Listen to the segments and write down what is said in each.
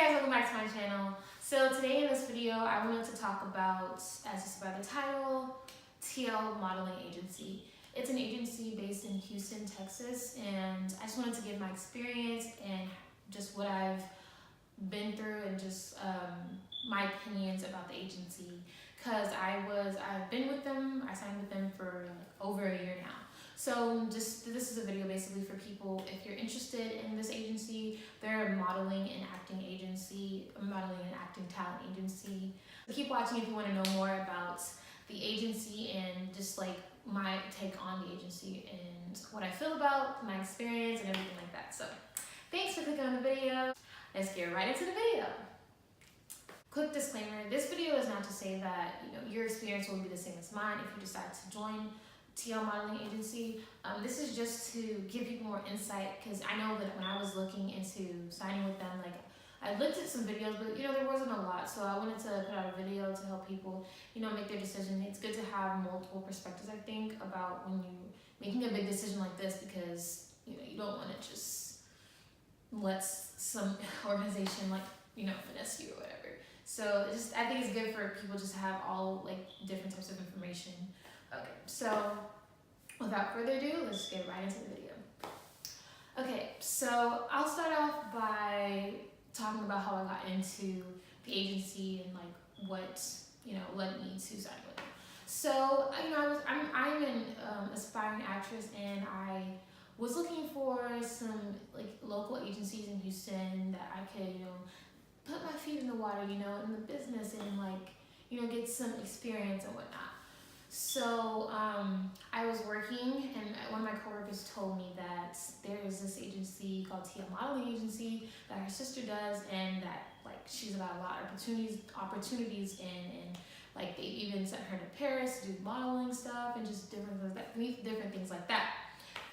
guys, welcome back to my channel. So today in this video, I wanted to talk about, as you see by the title, TL Modeling Agency. It's an agency based in Houston, Texas, and I just wanted to give my experience and just what I've been through and just my opinions about the agency. Cause I've been with them, I signed with them for like over a year now. So this is a video basically for people if you're interested in this agency. They're a modeling and acting agency, a modeling and acting talent agency. So keep watching if you want to know more about the agency and just like my take on the agency and what I feel about my experience and everything like that. So thanks for clicking on the video. Let's get right into the video. Quick disclaimer, this video is not to say that your experience will be the same as mine if you decide to join TL Modeling Agency. This is just to give people more insight, because I know that when I was looking into signing with them, like I looked at some videos, but there wasn't a lot. So I wanted to put out a video to help people, make their decision. It's good to have multiple perspectives, I think, about when you're making a big decision like this, because you don't want to just let some organization finesse you or whatever. So I think it's good for people just to have all different types of information. Okay, so without further ado, let's get right into the video. Okay, so I'll start off by talking about how I got into the agency and what led me to sign with them. So I'm an aspiring actress, and I was looking for some local agencies in Houston that I could put my feet in the water, in the business, and get some experience and whatnot. So I was working, and one of my coworkers told me that there is this agency called TL Modeling Agency that her sister does, and that she's got a lot of opportunities in, and they even sent her to Paris to do modeling stuff and just different things like that.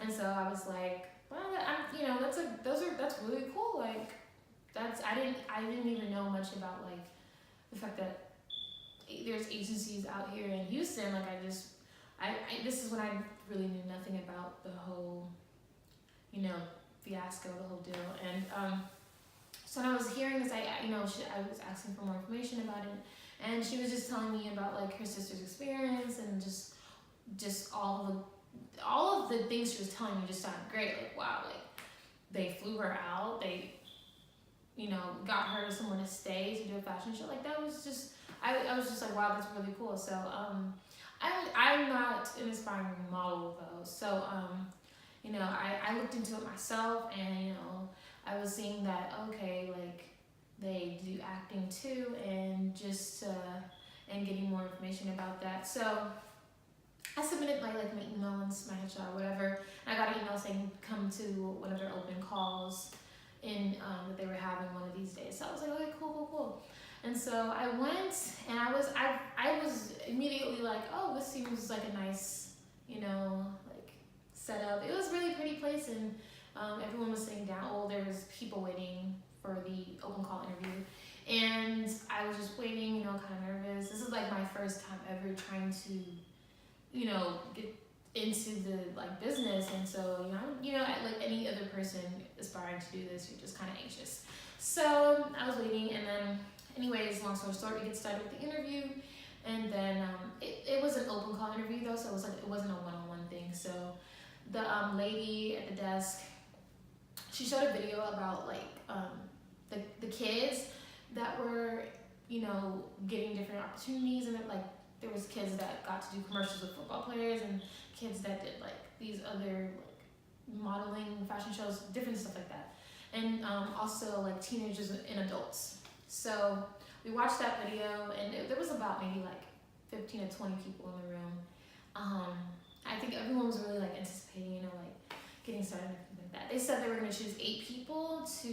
And so I was like, well, that's really cool. I didn't even know much about the fact that there's agencies out here in Houston. This is when I really knew nothing about the whole, fiasco, the whole deal. And so when I was hearing this, I was asking for more information about it, and she was just telling me about her sister's experience and just all of the things she was telling me just sounded great. Wow, they flew her out, they got her someone to stay to do a fashion show. That was just, I was just like, wow, that's really cool. So I'm not an aspiring model though. So I looked into it myself, and I was seeing that okay, they do acting too, and just and getting more information about that. So I submitted my email and my headshot or whatever. And I got an email saying come to one of their open calls that they were having one of these days. So I was like, okay, cool. And so I went, and I was immediately like, oh, this seems like a nice, setup. It was a really pretty place, and everyone was sitting down. Well, there was people waiting for the open call interview, and I was just waiting, kind of nervous. This is my first time ever trying to, get into the business, and so like any other person aspiring to do this, you're just kind of anxious. So I was waiting, and then anyways, long story short, we get started with the interview, and then it was an open call interview though, so it wasn't a one-on-one thing. So the lady at the desk, she showed a video about the kids that were getting different opportunities, and there was kids that got to do commercials with football players, and kids that did these other modeling, fashion shows, different stuff like that, and also teenagers and adults. So we watched that video, and there was about maybe 15 to 20 people in the room. I think everyone was really anticipating, getting started and everything like that. They said they were going to choose 8 people to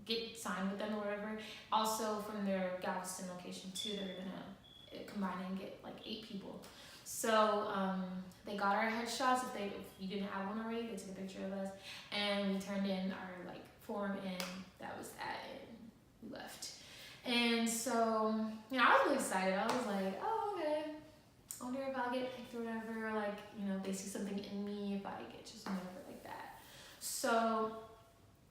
get signed with them or whatever. Also from their Galveston location too, they were going to combine and get 8 people. So they got our headshots. If you didn't have one already, they took a picture of us, and we turned in our form, and that was that, and we left. And so I was really excited. I was like, oh, okay, I wonder if I'll get picked or whatever, they see something in me, if I get just whatever like that. So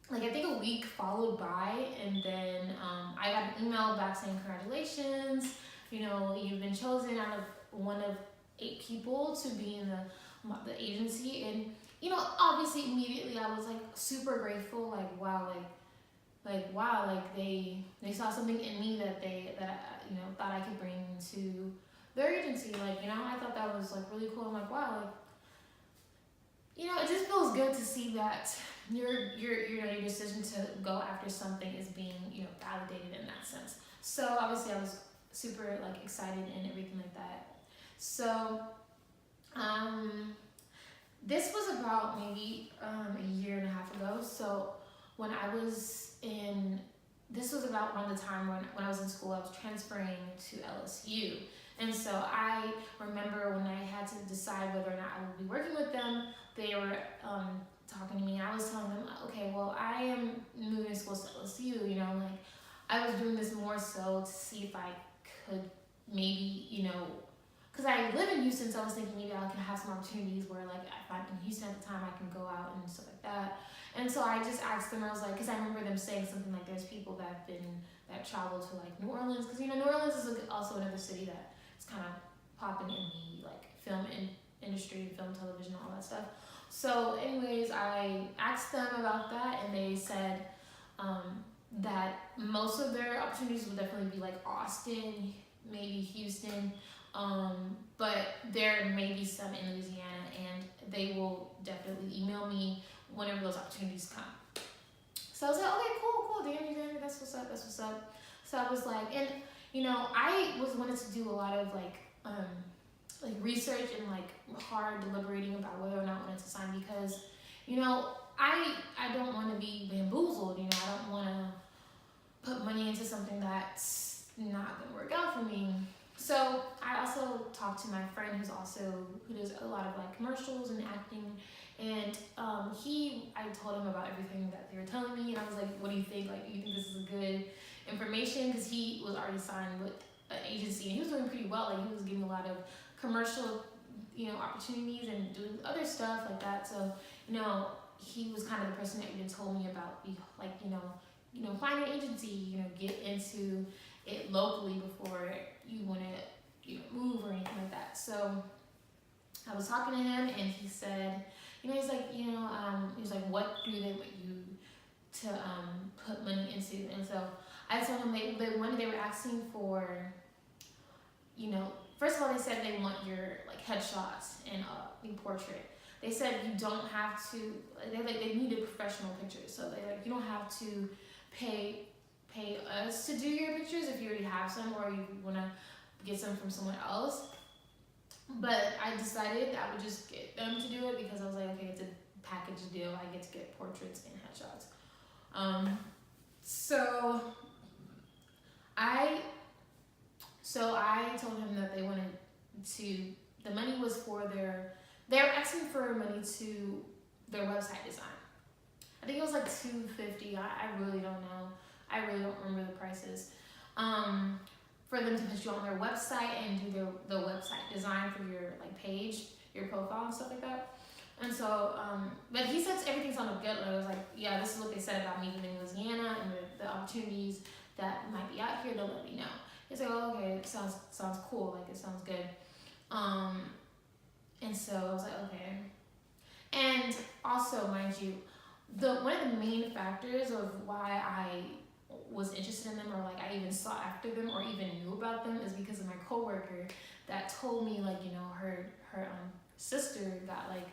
like I think a week followed by, and then I got an email back saying congratulations, you know, you've been chosen out of one of 8 people to be in the agency. And you know, obviously immediately I was like super grateful, like wow, like wow, like they saw something in me that you know, thought I could bring to their agency. Like, you know, I thought that was like really cool. I'm like, wow, like, you know, it just feels good to see that your you know, your decision to go after something is being, you know, validated in that sense. So obviously I was super like excited and everything like that. So this was about maybe a year and a half ago. So when I was in, this was about around the time when I was in school, I was transferring to LSU. And so I remember when I had to decide whether or not I would be working with them, they were talking to me, and I was telling them, okay, well, I am moving schools to LSU, you know, like I was doing this more so to see if I could maybe, you know, because I live in Houston, so I was thinking maybe I can have some opportunities where, like, if I'm in Houston at the time, I can go out and stuff like that. And so I just asked them, I was like, because I remember them saying something like, there's people that travel to like New Orleans, because you know, New Orleans is also another city that is kind of popping in the like film industry, film, television, all that stuff. So anyways, I asked them about that, and they said that most of their opportunities would definitely be like Austin, maybe Houston, but there may be some in Louisiana, and they will definitely email me whenever those opportunities come. So I was like, okay, cool, damn, that's what's up. So I was like, and you know, I wanted to do a lot of like research and like hard deliberating about whether or not I wanted to sign, because you know, I don't want to be bamboozled. You know, I don't want to put money into something that's not gonna work out for me. So I also talked to my friend who does a lot of like commercials and acting, and I told him about everything that they were telling me, and I was like, what do you think? Like, do you think this is a good information? Because he was already signed with an agency, and he was doing pretty well. Like, he was getting a lot of commercial, you know, opportunities and doing other stuff like that. So, you know, he was kind of the person that even told me about, like, you know, find an agency, you know, get into it locally before you want to, you know, move or anything like that. So I was talking to him, and he said, you know, he's like, you know, he was like, what do they want you to put money into? And so I told him they were asking for, you know, first of all, they said they want your like headshots and your portrait. They said you don't have to. They needed professional pictures, so they like, you don't have to pay us to do your pictures if you already have some, or you want to get some from someone else. But I decided I would just get them to do it, because I was like, okay, it's a package deal. I get to get portraits and headshots. So I told him that they wanted to. The money was for they were asking for money to their website design. I think it was like $250. I really don't know. I really don't remember the prices. For them to put you on their website and do the website design for your like page, your profile and stuff like that. And so, but he said everything sounded good. And I was like, yeah, this is what they said about me living in Louisiana and the opportunities that might be out here. They'll let me know. He's like, oh, okay, it sounds cool. Like, it sounds good. And so I was like, okay. And also, mind you, one of the main factors of why I was interested in them, or like I even sought after them or even knew about them, is because of my coworker that told me, like, you know, her sister got like,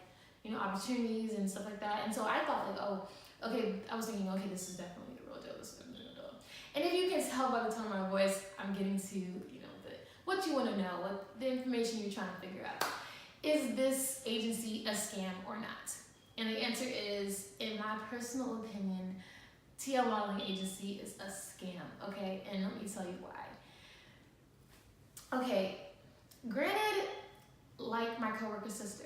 you know, opportunities and stuff like that. And so I thought like, oh, okay, I was thinking, okay, this is definitely the real deal. This is definitely the real deal. And if you can tell by the tone of my voice, I'm getting to, you know, what you want to know, what the information you're trying to figure out. Is this agency a scam or not? And the answer is, in my personal opinion, TL Modeling Agency is a scam, okay? And let me tell you why. Okay, granted, like my coworker's sister,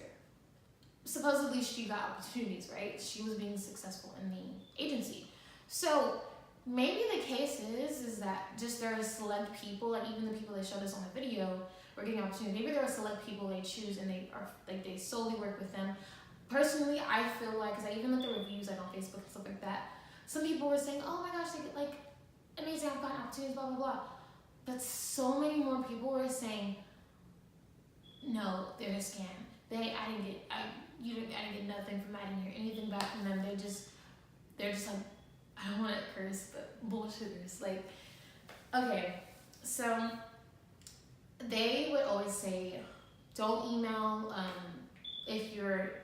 supposedly she got opportunities, right? She was being successful in the agency. So maybe the case is that just there are select people, like even the people that showed us on the video were getting opportunities. Maybe there are select people they choose and they are like they solely work with them. Personally, I feel like, because I even looked at reviews like on Facebook and stuff like that, Some people were saying, oh my gosh, like amazing, I've gotten opportunities, blah, blah, blah. But so many more people were saying, no, they're a scam. I didn't get nothing from, I didn't hear anything back from them. They're just like, I don't want to curse, but bullshitters. Like, okay, so they would always say, don't email if you're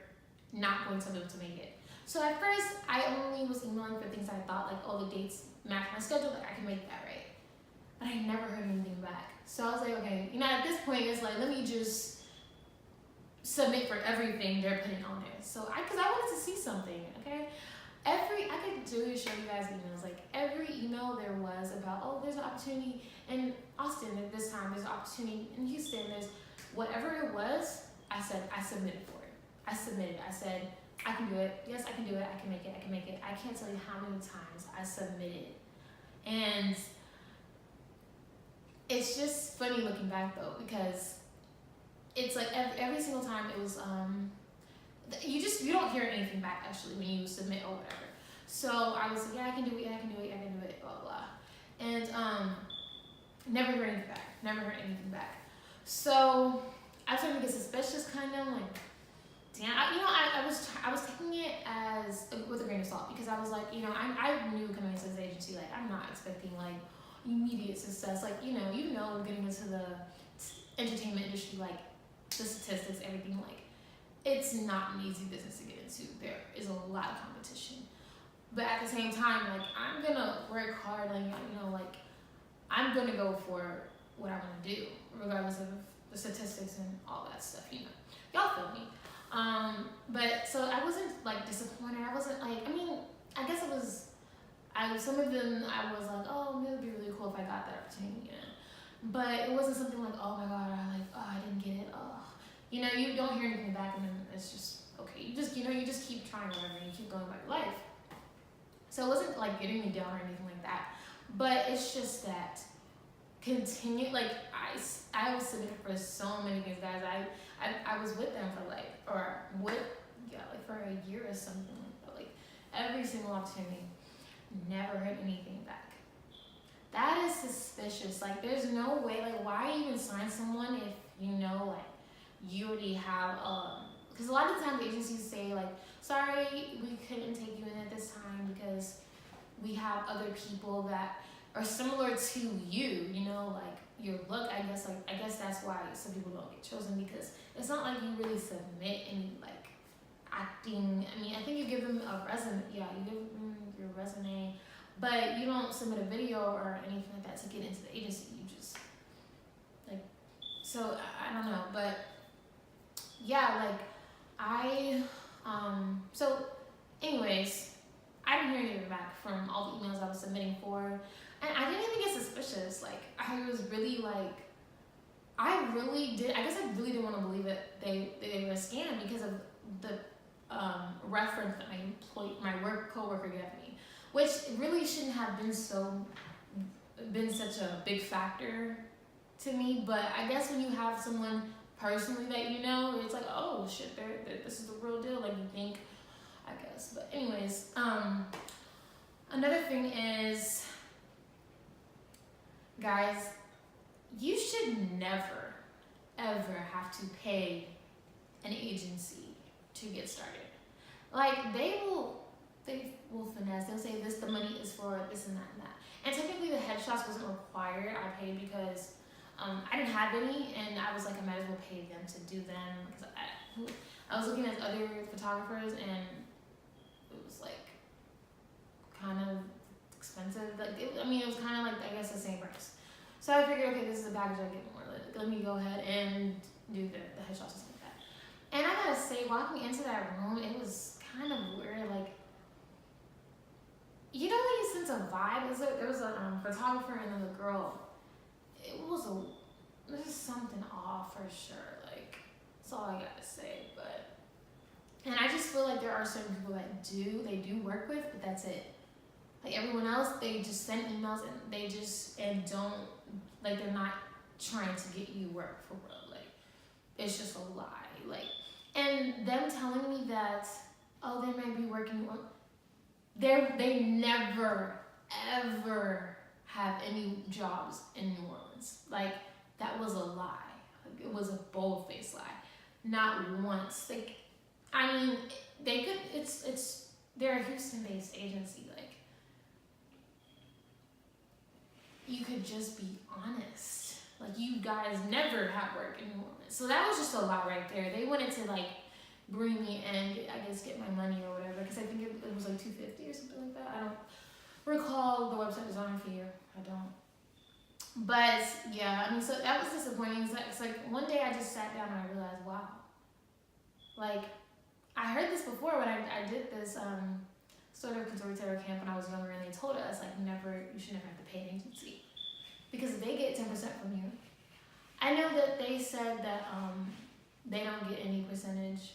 not going to be able to make it. So at first, I only was emailing for things I thought like, oh, the dates match my schedule, like I can make that, right? But I never heard anything back. So I was like, okay, at this point, it's like, let me just submit for everything they're putting on there. So because I wanted to see something, okay? I could really show you guys emails. Like every email there was about, oh, there's an opportunity in Austin at this time. There's an opportunity in Houston. There's whatever it was. I submitted for it. I said, I can do it. Yes, I can do it. I can make it. I can't tell you how many times I submitted. And it's just funny looking back though, because it's like every single time it was, you don't hear anything back actually when you submit or whatever. So I was like, yeah, I can do it, blah, blah. And never heard anything back. So I started to get suspicious, kind of like, damn, I was taking it as with a grain of salt, because I was like, I knew coming into this agency, like I'm not expecting like immediate success. Like, getting into the entertainment industry, like the statistics, everything, like it's not an easy business to get into. There is a lot of competition, but at the same time, like I'm gonna work hard, like like I'm gonna go for what I want to do, regardless of the statistics and all that stuff. Y'all feel me. But so I wasn't like disappointed. I wasn't like, I guess some of them I was like, oh, it would be really cool if I got that opportunity, But it wasn't something like, oh my God, I didn't get it. Oh, you don't hear anything back, and then it's just okay. You just keep trying whatever, and you keep going about your life. So it wasn't like getting me down or anything like that. But it's just that continue, like I was submitted for so many things, guys. I was with them for like for a year or something, like every single opportunity. Never heard anything back. That is suspicious. Like there's no way, like why even sign someone if like you already have because a lot of times agencies say like, sorry, we couldn't take you in at this time because we have other people that are similar to you, like your look. I guess that's why some people don't get chosen, because it's not like you really submit any like acting. I think you give them a resume. Yeah, you give them your resume, but you don't submit a video or anything like that to get into the agency. You just like, so I don't know, but yeah, like so anyways, I didn't hear anything back from all the emails I was submitting for. And I didn't even get suspicious. Like, I was really like, I really didn't want to believe that they were a scam because of the reference that my work coworker gave me, which really shouldn't have been such a big factor to me. But I guess when you have someone personally that it's like, oh shit, this is the real deal. Like you think, I guess. But anyways, another thing is, guys, you should never, ever have to pay an agency to get started. Like they will finesse. They'll say the money is for this and that and that. And technically the headshots wasn't required. I paid because I didn't have any, and I was like, I might as well pay them to do them, because I was looking at other photographers, and it was like kind of expensive. Like it was kind of like, I guess, the same price. So I figured, okay, this is a package I get more. Let me go ahead and do the headshots or something like that. And I gotta say, walking into that room, it was kind of weird. Like, when you sense a vibe. There was a photographer and then the girl. There's something off for sure. Like, that's all I gotta say. And I just feel like there are certain people that they do work with, but that's it. Like everyone else, they just send emails and don't, like, they're not trying to get you work for real. Like, it's just a lie. Like, and them telling me that, oh, they might be working, they never ever have any jobs in New Orleans. Like, that was a lie. Like, it was a bold-faced lie. Not once. Like, I mean, they could. They're a Houston-based agency. Like, you could just be honest. Like, you guys never had work in New Orleans. So that was just a lie right there. They wanted to, like, bring me in, I guess, get my money or whatever, because I think it was like $250 or something like that. I don't recall the website design for you. I don't. But yeah, I mean, so that was disappointing. It's like one day I just sat down and I realized, wow, like, I heard this before when I did this sort of conservatory camp when I was younger, and they told us, like, you should never have to pay an agency because they get 10% from you. I know that they said that they don't get any percentage.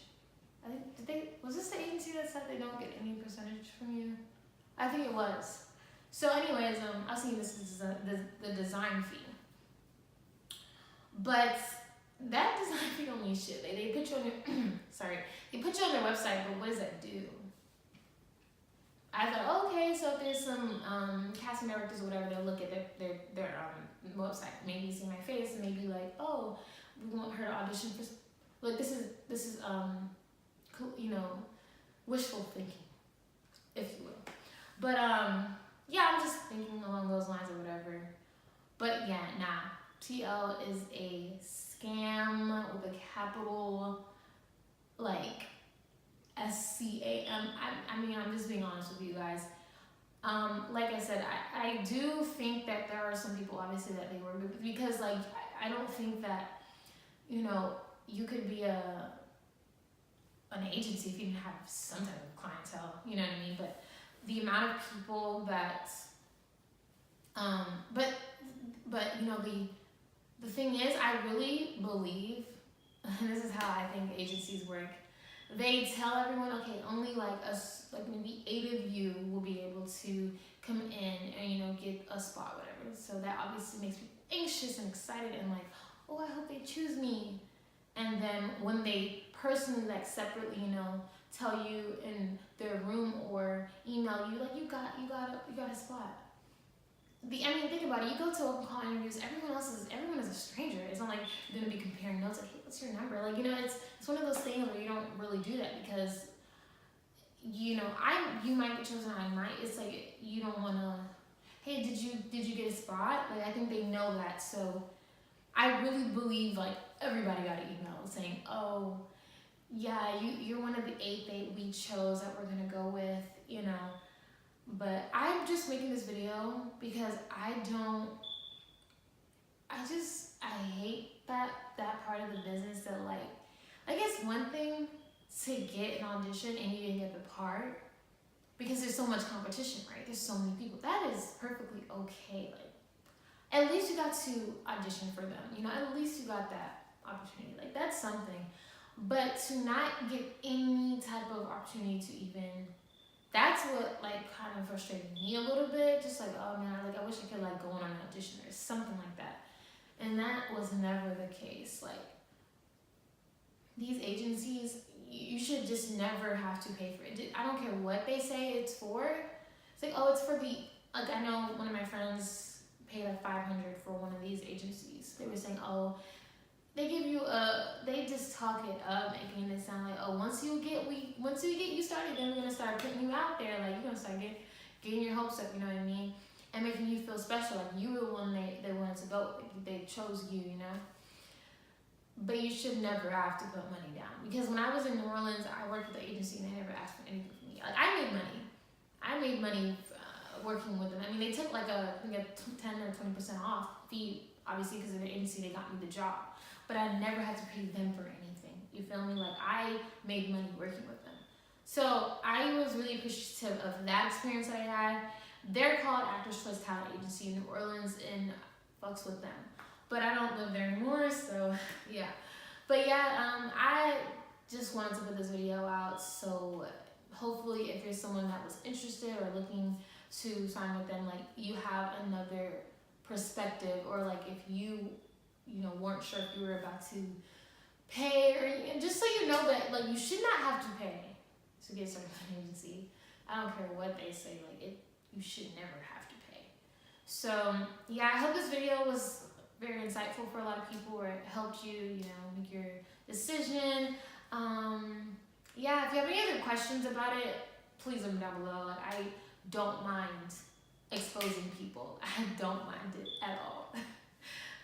I think was this the agency that said they don't get any percentage from you? I think it was. So anyways, I was thinking this is the design fee. But that design fee don't mean shit. They put you on your they put you on their website, but what does that do? I thought, okay, so if there's some casting directors or whatever, they'll look at their website, maybe see my face and maybe like, oh, we want her to audition for. Look, this is wishful thinking, if you will. But yeah, I'm just thinking along those lines or whatever. But yeah, nah, TL is a scam with a capital, like, SCAM. I mean, I'm just being honest with you guys. Like I said, I do think that there are some people, obviously, that they work with, because, like, I don't think that, you could be an agency if you didn't have some type of clientele, you know what I mean? But the amount of people that, the thing is, I really believe, and this is how I think agencies work, they tell everyone, okay, only like us, like maybe 8 of you will be able to come in and, get a spot, whatever. So that obviously makes me anxious and excited and like, oh, I hope they choose me. And then when they personally, like, separately, tell you in their room or email you, like, you got a spot. Think about it. You go to open call interviews, everyone is a stranger. It's not like you're gonna be comparing notes, like, hey, what's your number? Like, it's one of those things where you don't really do that because, you might get chosen, I might. It's like, you don't wanna, hey, did you get a spot? Like, I think they know that. So I really believe, like, everybody got an email saying, oh, yeah, you're one of the 8 that we chose that we're gonna go with, But I'm just making this video because I hate that part of the business that, like, I guess one thing to get an audition and you didn't get the part because there's so much competition, right? There's so many people. That is perfectly okay. Like, at least you got to audition for them, at least you got that opportunity. Like, that's something. But to not get any type of opportunity to even, that's what, like, kind of frustrated me a little bit. Just like, oh man, I wish I could, like, go on an audition or something like that. And that was never the case. Like, these agencies, you should just never have to pay for it. I don't care what they say it's for. It's like, oh, it's for the, like, I know one of my friends paid like $500 for one of these agencies. They were saying, oh, they give you they just talk it up, making it sound like, oh, once you get you started, then we're gonna start putting you out there, like, you're gonna start getting your hopes up, you know what I mean, and making you feel special, like you were the one they wanted to go, like, they chose you, But you should never have to put money down, because when I was in New Orleans, I worked with the agency and they never asked for anything from me. Like, I made money working with them. I mean, they took like a 10 or 20% off fee, obviously, because of the agency, they got me the job. But I never had to pay them for anything. You feel me? Like, I made money working with them. So I was really appreciative of that experience that I had. They're called Actors Choice Talent Agency in New Orleans, and fucks with them. But I don't live there anymore, so yeah. But yeah, I just wanted to put this video out. So hopefully, if there's someone that was interested or looking to sign with them, like, you have another perspective, or like if you weren't sure if you were about to pay, or just so you know that, like, you should not have to pay to get started with an agency. I don't care what they say, like you should never have to pay. So yeah, I hope this video was very insightful for a lot of people, or it helped you, you know, make your decision. Yeah, if you have any other questions about it, please let me know down below. Like, I don't mind exposing people. I don't mind it at all.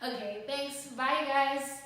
Okay, thanks. Bye, guys.